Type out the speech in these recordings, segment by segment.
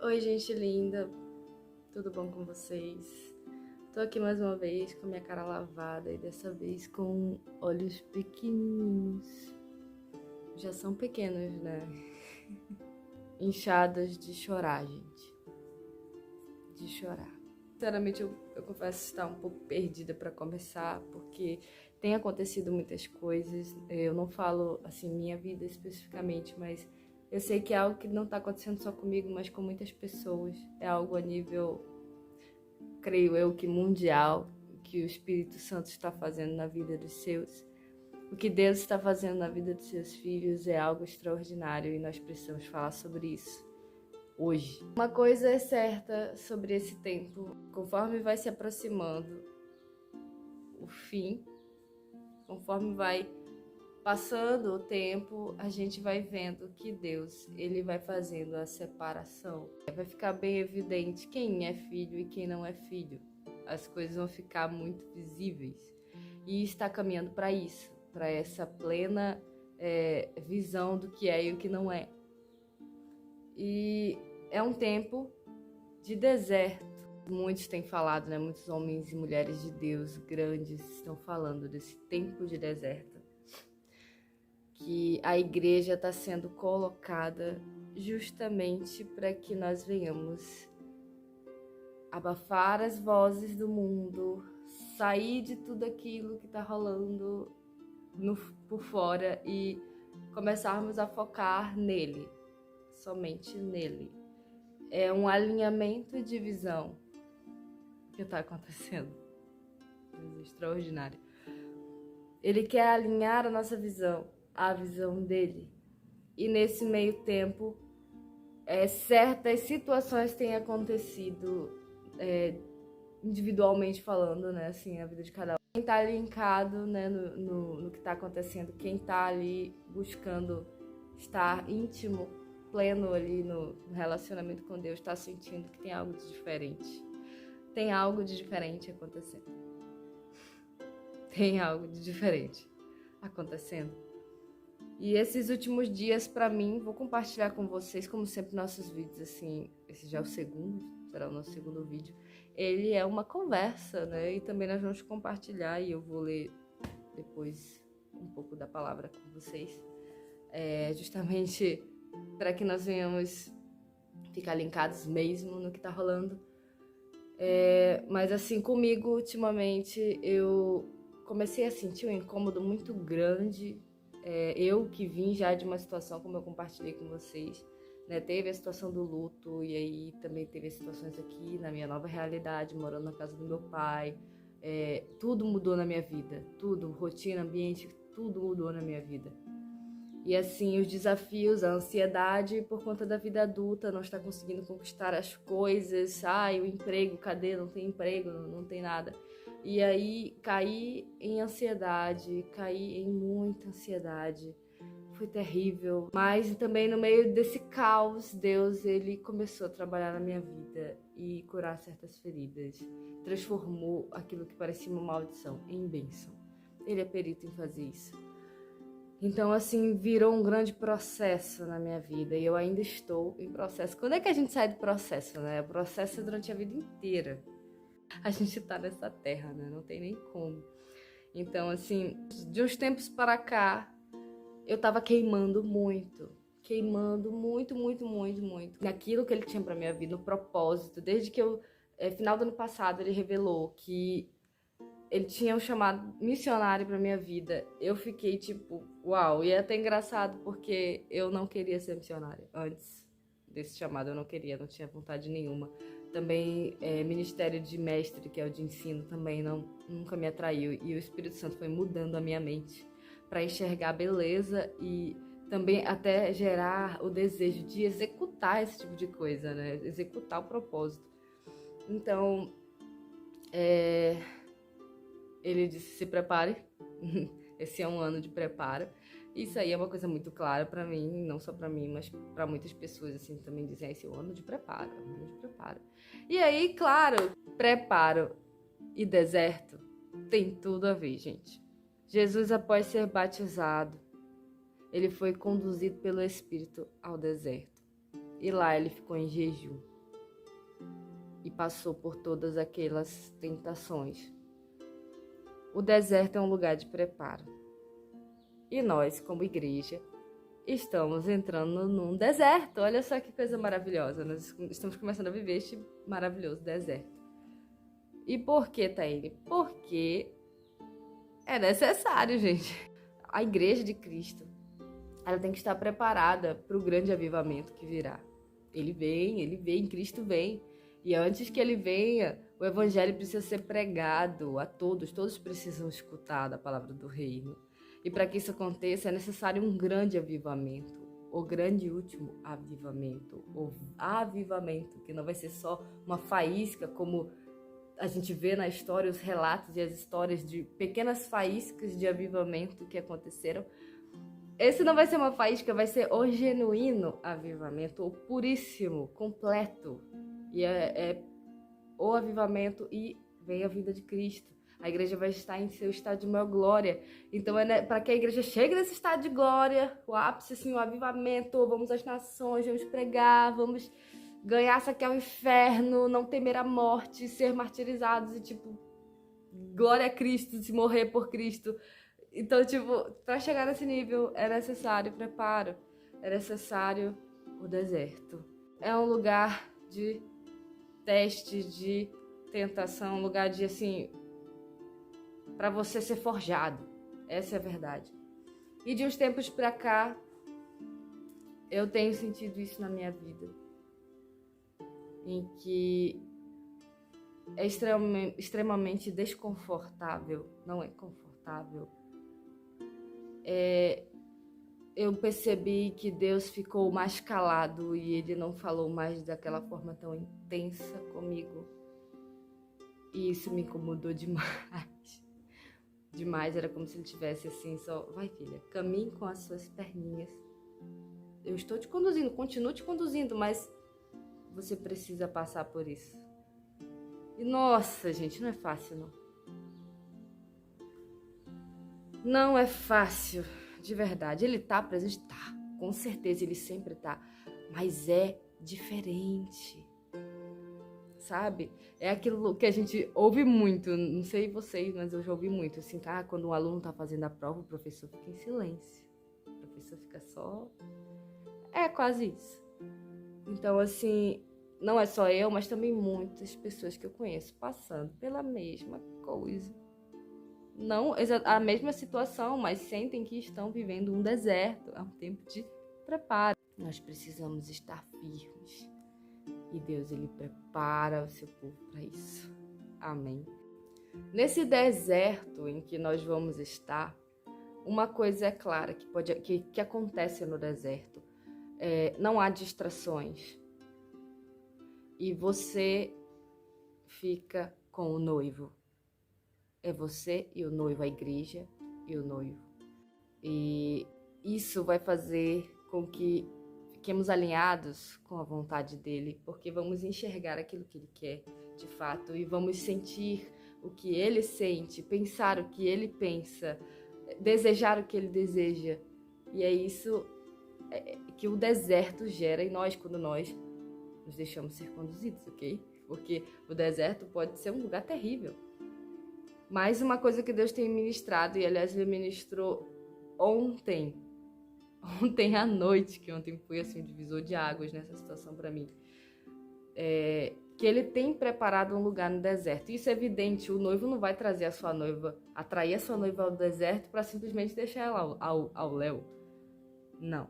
Oi, gente linda, tudo bom com vocês? Tô aqui mais uma vez com minha cara lavada e dessa vez com olhos pequenininhos. Já são pequenos, né? Inchados de chorar, gente. De chorar. Sinceramente, eu confesso estar um pouco perdida para começar, porque tem acontecido muitas coisas. Eu não falo, assim, minha vida especificamente, mas eu sei que é algo que não está acontecendo só comigo, mas com muitas pessoas. É algo a nível, creio eu, que mundial, que o Espírito Santo está fazendo na vida dos seus. O que Deus está fazendo na vida dos seus filhos é algo extraordinário e nós precisamos falar sobre isso hoje. Uma coisa é certa sobre esse tempo: conforme vai se aproximando o fim, conforme vai passando o tempo, a gente vai vendo que Deus, ele vai fazendo a separação. Vai ficar bem evidente quem é filho e quem não é filho. As coisas vão ficar muito visíveis. E está caminhando para isso, para essa plena visão do que é e o que não é. E é um tempo de deserto. Muitos têm falado, né? Muitos homens e mulheres de Deus grandes estão falando desse tempo de deserto. Que a igreja está sendo colocada justamente para que nós venhamos abafar as vozes do mundo, sair de tudo aquilo que está rolando por fora e começarmos a focar nele, somente nele. É um alinhamento de visão que está acontecendo. Extraordinário. Ele quer alinhar a nossa visão à visão dele. E nesse meio tempo, certas situações têm acontecido individualmente falando, né? Assim, a vida de cada um. Quem tá linkado, né, no que tá acontecendo, quem tá ali buscando estar íntimo, pleno ali no relacionamento com Deus, tá sentindo que tem algo de diferente. Tem algo de diferente acontecendo. Tem algo de diferente acontecendo. E esses últimos dias, pra mim, vou compartilhar com vocês, como sempre, nossos vídeos, assim, esse já é o segundo, será o nosso segundo vídeo. Ele é uma conversa, né? E também nós vamos compartilhar, e eu vou ler depois um pouco da palavra com vocês. Justamente para que nós venhamos ficar linkados mesmo no que tá rolando. Mas assim, comigo, ultimamente, eu comecei a sentir um incômodo muito grande. Eu que vim já de uma situação, como eu compartilhei com vocês, né? Teve a situação do luto e aí também teve as situações aqui na minha nova realidade, morando na casa do meu pai. Tudo mudou na minha vida, tudo, rotina, ambiente, tudo mudou na minha vida. E assim, os desafios, a ansiedade por conta da vida adulta, não estar conseguindo conquistar as coisas, o emprego, cadê? Não tem emprego, não tem nada. E aí, caí em ansiedade, caí em muita ansiedade. Foi terrível. Mas também no meio desse caos, Deus, ele começou a trabalhar na minha vida e curar certas feridas. Transformou aquilo que parecia uma maldição em bênção. Ele é perito em fazer isso. Então, assim, virou um grande processo na minha vida e eu ainda estou em processo. Quando é que a gente sai do processo, né? O processo é durante a vida inteira. A gente tá nessa terra, né? Não tem nem como. Então, assim, de uns tempos para cá, eu tava queimando muito. Queimando muito, muito, muito, muito. Naquilo que ele tinha pra minha vida, no propósito. Desde que final do ano passado, ele revelou que ele tinha um chamado missionário pra minha vida. Eu fiquei tipo, uau. E é até engraçado porque eu não queria ser missionária. Antes desse chamado eu não queria, não tinha vontade nenhuma. Também ministério de mestre, que é o de ensino, também nunca me atraiu. E o Espírito Santo foi mudando a minha mente pra enxergar a beleza e também até gerar o desejo de executar esse tipo de coisa, né? Executar o propósito. Então, ele disse, se prepare, esse é um ano de preparo. Isso aí é uma coisa muito clara pra mim, não só pra mim, mas pra muitas pessoas, assim, também dizem, esse é um ano de preparo, um ano de preparo. E aí, claro, preparo e deserto tem tudo a ver, gente. Jesus, após ser batizado, ele foi conduzido pelo Espírito ao deserto. E lá ele ficou em jejum e passou por todas aquelas tentações. O deserto é um lugar de preparo. E nós, como igreja, estamos entrando num deserto. Olha só que coisa maravilhosa. Nós estamos começando a viver este maravilhoso deserto. E por que, Taíne? Porque é necessário, gente. A igreja de Cristo, ela tem que estar preparada para o grande avivamento que virá. Ele vem, Cristo vem. E antes que ele venha, o evangelho precisa ser pregado a todos. Todos precisam escutar da palavra do reino. E para que isso aconteça, é necessário um grande avivamento, o grande e último avivamento, o avivamento, que não vai ser só uma faísca, como a gente vê na história, os relatos e as histórias de pequenas faíscas de avivamento que aconteceram. Esse não vai ser uma faísca, vai ser o genuíno avivamento, o puríssimo, completo. E é o avivamento e vem a vinda de Cristo. A igreja vai estar em seu estado de maior glória. Então, para que a igreja chegue nesse estado de glória, o ápice, assim, o avivamento, vamos às nações, vamos pregar, vamos ganhar saquear o inferno, não temer a morte, ser martirizados e, tipo, glória a Cristo, se morrer por Cristo. Então, tipo, para chegar nesse nível é necessário preparo, é necessário o deserto. É um lugar de teste, de tentação, um lugar de, assim, para você ser forjado. Essa é a verdade. E de uns tempos para cá, eu tenho sentido isso na minha vida. Em que é extremamente desconfortável. Não é confortável. Eu percebi que Deus ficou mais calado e Ele não falou mais daquela forma tão intensa comigo. E isso me incomodou demais. Demais, era como se ele tivesse assim, só, vai filha, caminhe com as suas perninhas. Eu estou te conduzindo, continuo te conduzindo, mas você precisa passar por isso. E nossa, gente, não é fácil, não. Não é fácil, de verdade. Ele tá presente? Tá, com certeza ele sempre tá, mas é diferente. Sabe? É aquilo que a gente ouve muito, não sei vocês, mas eu já ouvi muito, assim, quando um aluno tá fazendo a prova, o professor fica em silêncio. O professor fica só... É quase isso. Então, assim, não é só eu, mas também muitas pessoas que eu conheço passando pela mesma coisa. Não a mesma situação, mas sentem que estão vivendo um deserto. É um tempo de preparo. Nós precisamos estar firmes. E Deus, Ele prepara o seu povo para isso. Amém. Nesse deserto em que nós vamos estar, uma coisa é clara que acontece no deserto. Não há distrações. E você fica com o noivo. É você e o noivo, a igreja e o noivo. E isso vai fazer com que fiquemos alinhados com a vontade dele, porque vamos enxergar aquilo que ele quer, de fato, e vamos sentir o que ele sente, pensar o que ele pensa, desejar o que ele deseja. E é isso que o deserto gera em nós, quando nós nos deixamos ser conduzidos, ok? Porque o deserto pode ser um lugar terrível. Mas uma coisa que Deus tem ministrado, e aliás ele ministrou ontem à noite, que ontem foi assim um divisor de águas nessa situação para mim, que ele tem preparado um lugar no deserto. Isso é evidente, o noivo não vai trazer a sua noiva, atrair a sua noiva ao deserto para simplesmente deixar ela ao léu. Não.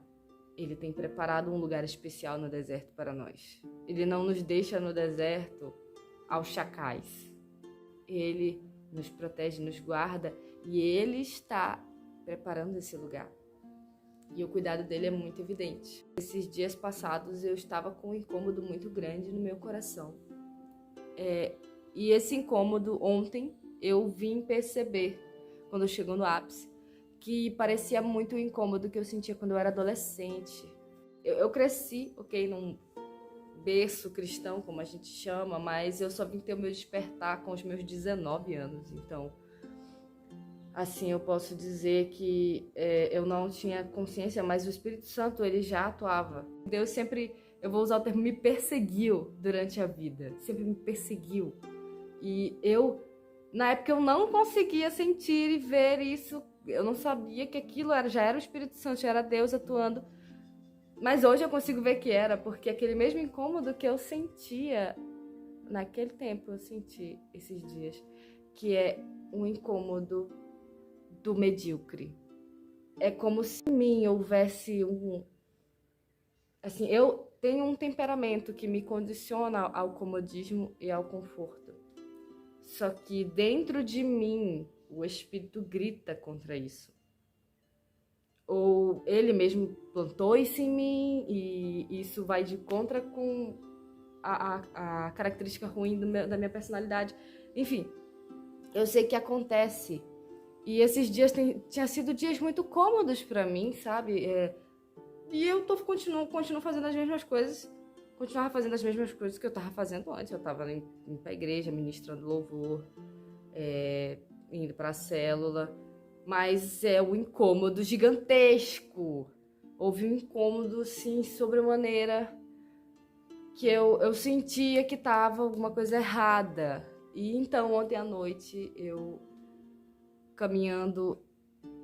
Ele tem preparado um lugar especial no deserto para nós. Ele não nos deixa no deserto aos chacais. Ele nos protege, nos guarda e ele está preparando esse lugar. E o cuidado dele é muito evidente. Esses dias passados eu estava com um incômodo muito grande no meu coração. E esse incômodo ontem eu vim perceber, quando chegou no ápice, que parecia muito o incômodo que eu sentia quando eu era adolescente. Eu cresci, ok, num berço cristão, como a gente chama, mas eu só vim ter o meu despertar com os meus 19 anos. Então, assim, eu posso dizer que eu não tinha consciência, mas o Espírito Santo, ele já atuava. Deus sempre eu vou usar o termo, me perseguiu durante a vida. Sempre me perseguiu. E eu, na época, eu não conseguia sentir e ver isso. Eu não sabia que aquilo já era o Espírito Santo, já era Deus atuando. Mas hoje eu consigo ver que era, porque aquele mesmo incômodo que eu sentia naquele tempo, eu senti esses dias, que é um incômodo do medíocre. É como se em mim houvesse assim, eu tenho um temperamento que me condiciona ao comodismo e ao conforto. Só que dentro de mim, o espírito grita contra isso. Ou ele mesmo plantou isso em mim e isso vai de contra com a característica ruim da minha personalidade. Enfim, eu sei que acontece. E esses dias tinha sido dias muito cômodos pra mim, sabe? E eu continuo fazendo as mesmas coisas. Continuava fazendo as mesmas coisas que eu tava fazendo antes. Eu tava indo pra igreja, ministrando louvor, indo pra célula. Mas é um incômodo gigantesco. Houve um incômodo, sim, sobremaneira, que eu sentia que tava alguma coisa errada. E então, ontem à noite, eu caminhando,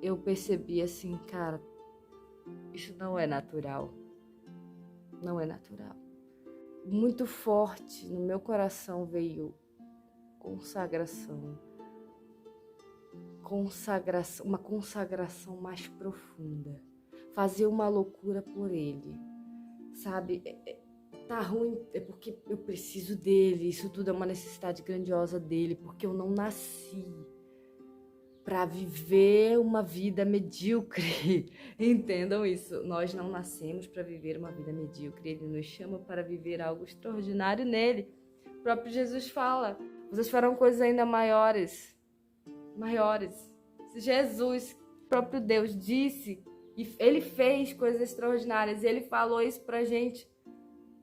eu percebi assim, cara, isso não é natural. Não é natural. Muito forte no meu coração veio consagração, uma consagração mais profunda. Fazer uma loucura por ele, sabe? Tá ruim, é porque eu preciso dele, isso tudo é uma necessidade grandiosa dele, porque eu não nasci para viver uma vida medíocre. Entendam isso. Nós não nascemos para viver uma vida medíocre. Ele nos chama para viver algo extraordinário nele. O próprio Jesus fala: vocês farão coisas ainda maiores. Maiores. Jesus, próprio Deus, disse, e ele fez coisas extraordinárias. E ele falou isso pra gente.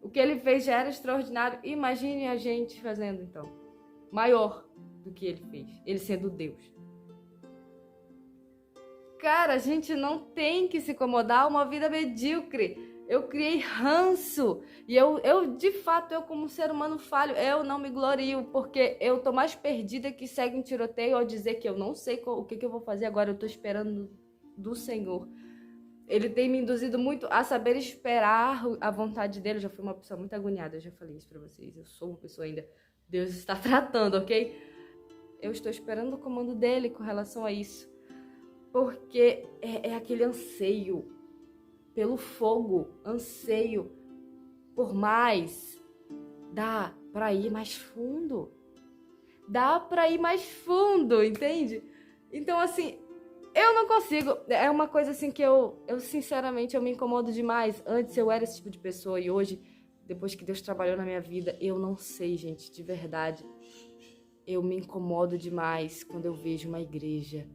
O que ele fez já era extraordinário. Imagine a gente fazendo, então. Maior do que ele fez. Ele sendo Deus. Cara, a gente não tem que se incomodar uma vida medíocre. Eu criei ranço. E de fato, eu como ser humano falho. Eu não me glorio, porque eu tô mais perdida que segue um tiroteio ao dizer que eu não sei o que eu vou fazer agora. Eu tô esperando do Senhor. Ele tem me induzido muito a saber esperar a vontade dele. Eu já fui uma pessoa muito agoniada, eu já falei isso pra vocês. Eu sou uma pessoa ainda... Deus está tratando, ok? Eu estou esperando o comando dele com relação a isso. Porque é aquele anseio pelo fogo, anseio por mais. Dá pra ir mais fundo. Dá pra ir mais fundo, entende? Então, assim, eu não consigo. É uma coisa assim que eu sinceramente, eu me incomodo demais. Antes eu era esse tipo de pessoa e hoje, depois que Deus trabalhou na minha vida, eu não sei, gente, de verdade. Eu me incomodo demais quando eu vejo uma igreja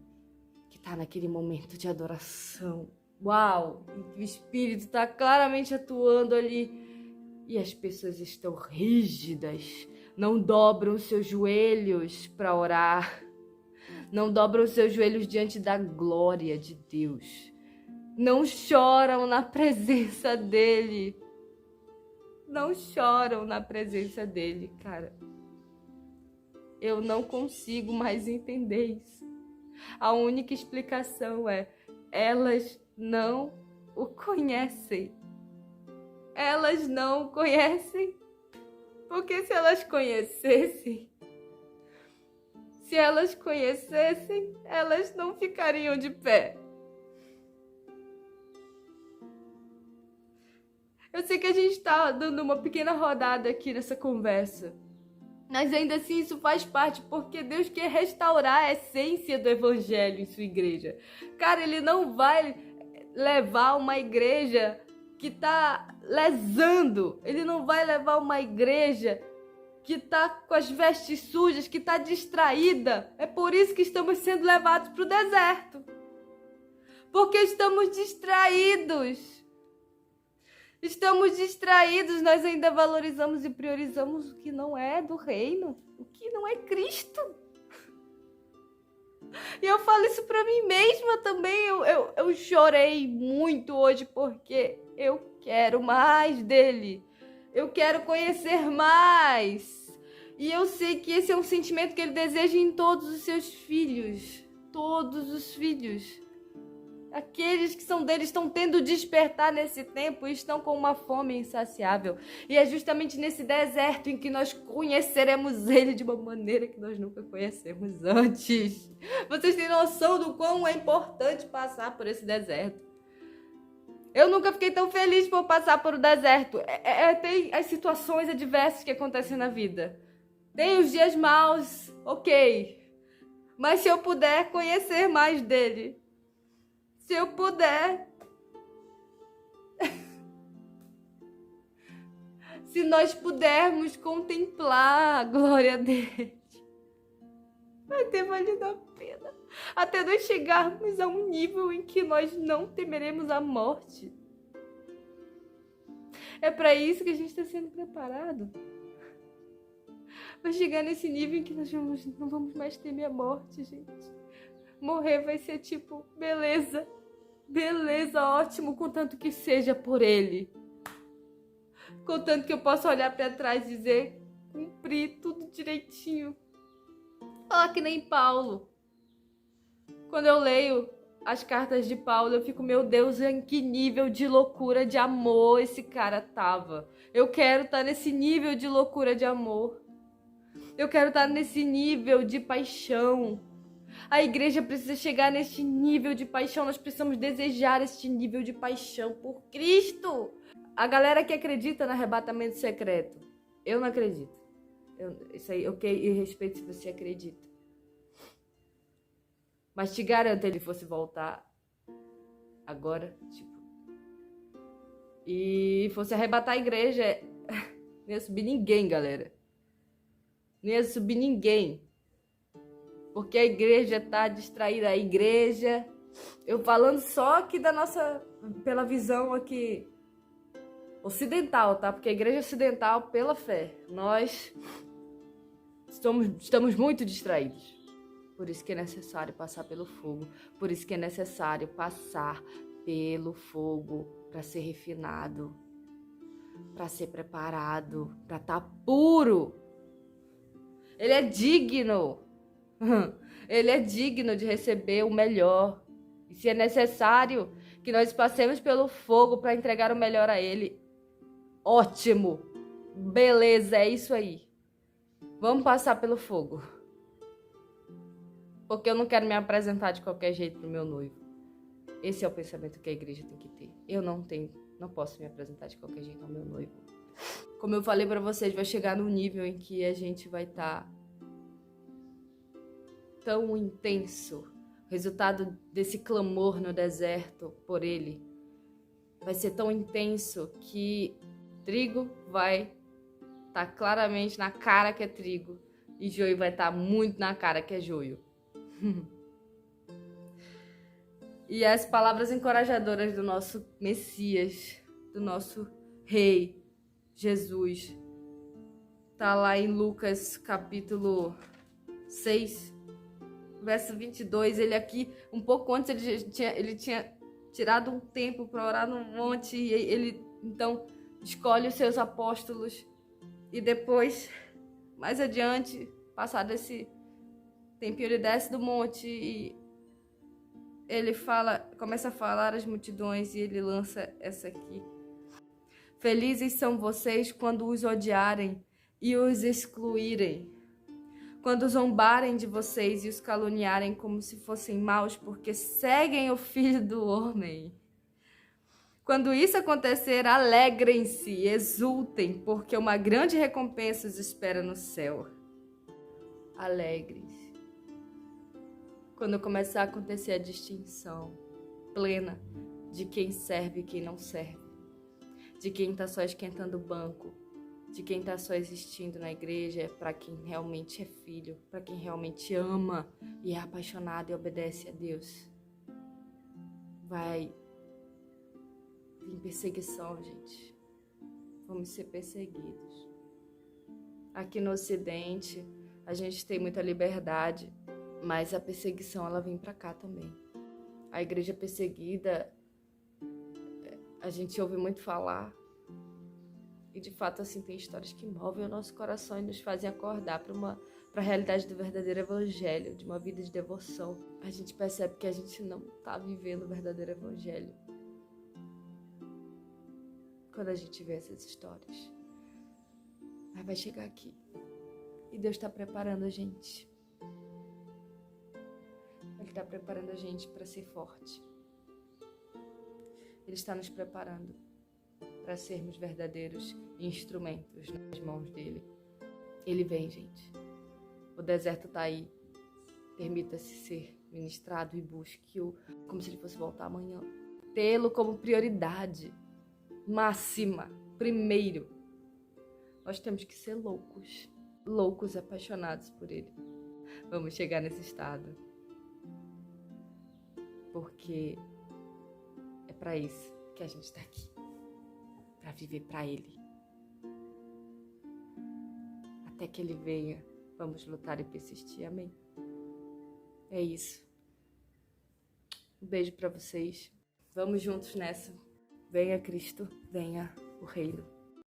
que tá naquele momento de adoração. Uau! O Espírito tá claramente atuando ali. E as pessoas estão rígidas. Não dobram seus joelhos para orar. Não dobram seus joelhos diante da glória de Deus. Não choram na presença dele. Não choram na presença dele, cara. Eu não consigo mais entender isso. A única explicação é: elas não o conhecem. Elas não o conhecem. Porque se elas conhecessem, elas não ficariam de pé. Eu sei que a gente está dando uma pequena rodada aqui nessa conversa. Mas ainda assim isso faz parte, porque Deus quer restaurar a essência do evangelho em sua igreja. Cara, ele não vai levar uma igreja que tá lesando. Ele não vai levar uma igreja que tá com as vestes sujas, que tá distraída. É por isso que estamos sendo levados para o deserto. Porque estamos distraídos. Estamos distraídos, nós ainda valorizamos e priorizamos o que não é do reino, o que não é Cristo. E eu falo isso pra mim mesma também. Eu chorei muito hoje porque eu quero mais dele. Eu quero conhecer mais. E eu sei que esse é um sentimento que ele deseja em todos os seus filhos. Todos os filhos. Aqueles que são dele estão tendo despertar nesse tempo e estão com uma fome insaciável. E é justamente nesse deserto em que nós conheceremos ele de uma maneira que nós nunca conhecemos antes. Vocês têm noção do quão é importante passar por esse deserto? Eu nunca fiquei tão feliz por passar por o deserto. Tem as situações adversas que acontecem na vida. Tem os dias maus, ok. Mas se eu puder conhecer mais dele, se eu puder, se nós pudermos contemplar a glória dele, vai ter valido a pena. Até nós chegarmos a um nível em que nós não temeremos a morte. É para isso que a gente está sendo preparado. Vai chegar nesse nível em que nós não vamos mais temer a morte, gente. Morrer vai ser tipo, beleza. Beleza, ótimo, contanto que seja por ele. Contanto que eu possa olhar para trás e dizer, cumpri tudo direitinho. Falar que nem Paulo. Quando eu leio as cartas de Paulo, eu fico, meu Deus, em que nível de loucura de amor esse cara tava. Eu quero estar nesse nível de loucura de amor. Eu quero estar nesse nível de paixão. A igreja precisa chegar neste nível de paixão. Nós precisamos desejar este nível de paixão por Cristo. A galera que acredita no arrebatamento secreto, eu não acredito. Isso aí, ok, e respeito se você acredita. Mas te garanto, ele fosse voltar agora, tipo, e fosse arrebatar a igreja, não ia subir ninguém, galera. Não ia subir ninguém. Porque a igreja tá distraída. A igreja, eu falando só aqui da nossa, pela visão aqui ocidental, tá? Porque a igreja ocidental, pela fé, nós estamos muito distraídos. Por isso que é necessário passar pelo fogo. Por isso que é necessário passar pelo fogo para ser refinado, para ser preparado, para estar puro. Ele é digno. Ele é digno de receber o melhor. E se é necessário que nós passemos pelo fogo para entregar o melhor a ele, ótimo. Beleza, é isso aí. Vamos passar pelo fogo. Porque eu não quero me apresentar de qualquer jeito pro meu noivo. Esse é o pensamento que a igreja tem que ter. Eu não posso me apresentar de qualquer jeito ao meu noivo. Como eu falei pra vocês, vai chegar num nível em que a gente vai estar tão intenso. O resultado desse clamor no deserto por ele vai ser tão intenso que trigo vai estar claramente na cara que é trigo e joio vai estar muito na cara que é joio. E as palavras encorajadoras do nosso Messias, do nosso Rei Jesus, tá lá em Lucas capítulo 6, verso 22. Ele aqui, um pouco antes, ele tinha tirado um tempo para orar no monte, e ele então escolhe os seus apóstolos, e depois, mais adiante, passado esse tempinho, ele desce do monte e ele começa a falar às multidões, e ele lança essa aqui. Felizes são vocês quando os odiarem e os excluírem, quando zombarem de vocês e os caluniarem como se fossem maus, porque seguem o Filho do Homem. Quando isso acontecer, alegrem-se, exultem, porque uma grande recompensa os espera no céu. Alegre-se. Quando começar a acontecer a distinção plena de quem serve e quem não serve, de quem está só esquentando o banco, de quem está só existindo na igreja, para quem realmente é filho, para quem realmente ama e é apaixonado e obedece a Deus. Vai vir perseguição, gente. Vamos ser perseguidos. Aqui no Ocidente, a gente tem muita liberdade, mas a perseguição, ela vem para cá também. A igreja perseguida, a gente ouve muito falar, E de fato, assim, tem histórias que movem o nosso coração e nos fazem acordar para a realidade do verdadeiro evangelho, de uma vida de devoção. A gente percebe que a gente não está vivendo o verdadeiro evangelho quando a gente vê essas histórias. Mas vai chegar aqui. E Deus está preparando a gente. Ele está preparando a gente para ser forte. Ele está nos preparando para sermos verdadeiros instrumentos nas mãos dele. Ele vem, gente. O deserto está aí. Permita-se ser ministrado e busque-o como se ele fosse voltar amanhã. Tê-lo como prioridade máxima. Primeiro, nós temos que ser loucos. Loucos apaixonados por ele. Vamos chegar nesse estado. Porque é para isso que a gente está aqui. Para viver para ele. Até que ele venha, vamos lutar e persistir. Amém? É isso. Um beijo para vocês. Vamos juntos nessa. Venha Cristo, venha o reino.